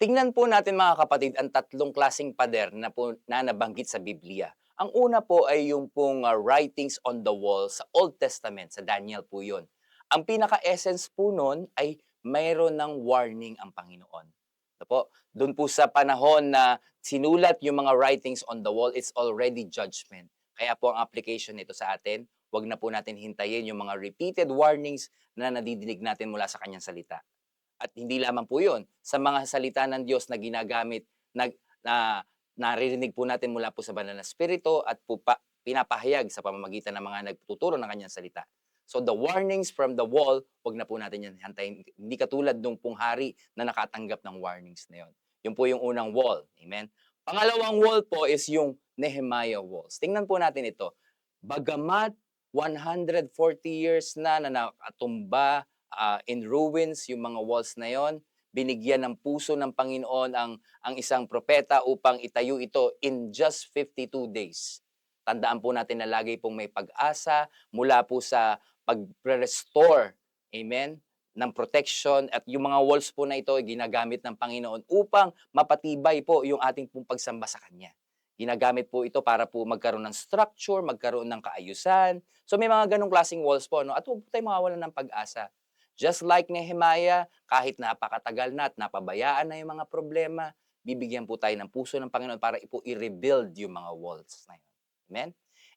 Tingnan po natin mga kapatid ang tatlong klaseng pader na nabanggit sa Biblia. Ang una po ay yung pong writings on the wall sa Old Testament, sa Daniel po yun. Ang pinaka-essence po nun ay mayroon ng warning ang Panginoon. Ito po, doon po sa panahon na sinulat yung mga writings on the wall, it's already judgment. Kaya po ang application nito sa atin, wag na po natin hintayin yung mga repeated warnings na nadidinig natin mula sa kanyang salita. At hindi lamang po 'yon, sa mga salita ng Diyos na ginagamit na naririnig po natin mula po sa banal na espiritu at pinapahayag sa pamamagitan ng mga nagtuturo ng kanyang salita. So the warnings from the wall, 'wag na po natin 'yan hantayin. Hindi katulad nung pong hari na nakatanggap ng warnings na 'yon. 'Yun po yung unang wall, amen. Pangalawang wall po is yung Nehemiah walls. Tingnan po natin ito. Bagamat 140 years na nakatumba in ruins yung mga walls na yon, binigyan ng puso ng Panginoon ang isang propeta upang itayo ito in just 52 days. Tandaan po natin na lagi pong may pag-asa mula po sa pag-restore, amen, ng protection, at yung mga walls po na ito ay ginagamit ng Panginoon upang mapatibay po yung ating pong pagsamba sa Kanya. Ginagamit po ito para po magkaroon ng structure, magkaroon ng kaayusan. So may mga ganong klaseng walls po, no? At huwag po tayo mawawalan ng pag-asa. Just like Nehemiah, kahit napakatagal na at napabayaan na yung mga problema, bibigyan po tayo ng puso ng Panginoon para i-rebuild yung mga walls na yun. Amen?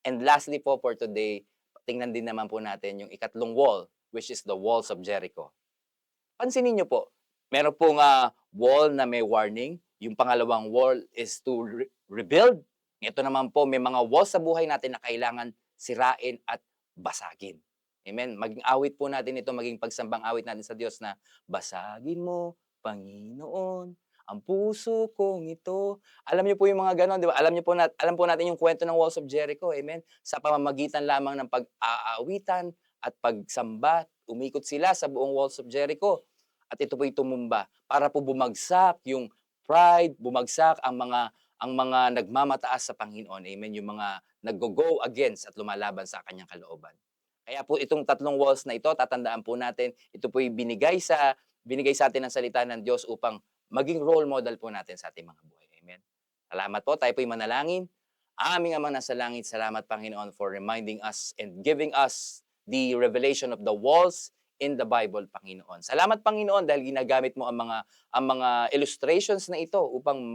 And lastly po for today, tingnan din naman po natin yung ikatlong wall, which is the walls of Jericho. Pansinin niyo po, meron pong wall na may warning. Yung pangalawang wall is to rebuild. Ito naman po, may mga walls sa buhay natin na kailangan sirain at basagin. Amen. Maging awit po natin ito, maging pagsambang awit natin sa Diyos na basagin mo, Panginoon, ang puso kong ito. Alam niyo po yung mga ganon, di ba? Alam po natin yung kwento ng Walls of Jericho. Amen. Sa pamamagitan lamang ng pag-aawitan at pagsamba, umikot sila sa buong Walls of Jericho. At ito po'y tumumba para po bumagsak yung pride, bumagsak ang mga nagmamataas sa Panginoon. Amen. Yung mga nag-go against at lumalaban sa kanyang kalooban. Kaya po itong tatlong walls na ito, tatandaan po natin, ito po yung binigay sa atin ng salita ng Diyos upang maging role model po natin sa ating mga buhay. Amen. Salamat po, tayo po yung manalangin. Aming Amang nasa langit, salamat Panginoon for reminding us and giving us the revelation of the walls in the Bible, Panginoon. Salamat Panginoon dahil ginagamit mo ang mga illustrations na ito upang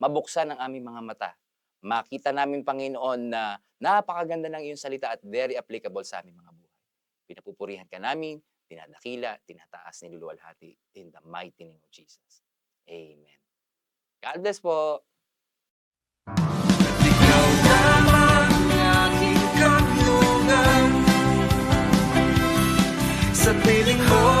mabuksan ang aming mga mata. Makita namin, Panginoon, na napakaganda ng iyong salita at very applicable sa aming mga buhay. Pinapupurihan ka namin, dinadakila, tinataas, niluluwalhati in the mighty name of Jesus. Amen. God bless po. Ikaw naman aking kanlungan sa piling mo.